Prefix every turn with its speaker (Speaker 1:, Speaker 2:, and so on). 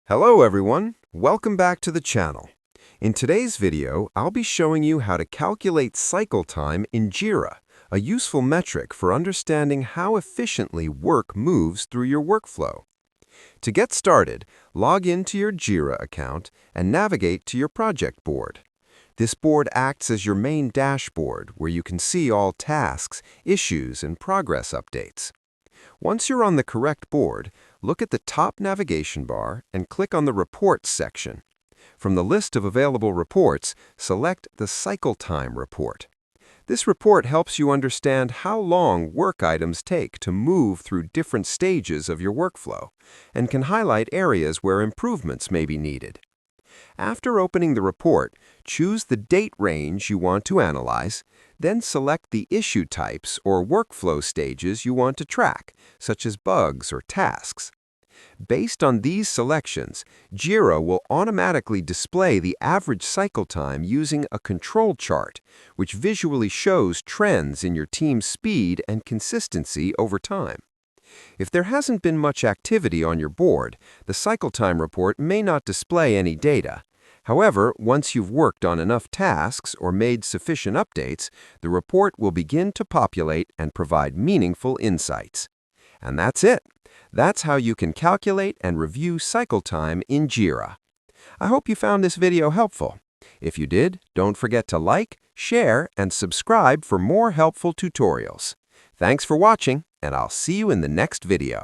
Speaker 1: Hello everyone, welcome back to the channel. In today's video, I'll be showing you how to calculate cycle time in Jira, a useful metric for understanding how efficiently work moves through your workflow. To get started, log into your Jira account and navigate to your project board. This board acts as your main dashboard where you can see all tasks, issues, and progress updates. Once you're on the correct board, look at the top navigation bar and click on the Reports section. From the list of available reports, select the Cycle Time report. This report helps you understand how long work items take to move through different stages of your workflow and can highlight areas where improvements may be needed. After opening the report, choose the date range you want to analyze, then select the issue types or workflow stages you want to track, such as bugs or tasks. Based on these selections, Jira will automatically display the average cycle time using a control chart, which visually shows trends in your team's speed and consistency over time. If there hasn't been much activity on your board, the cycle time report may not display any data. However, once you've worked on enough tasks or made sufficient updates, the report will begin to populate and provide meaningful insights. And that's it. That's how you can calculate and review cycle time in Jira. I hope you found this video helpful. If you did, don't forget to like, share, and subscribe for more helpful tutorials. Thanks for watching, and I'll see you in the next video.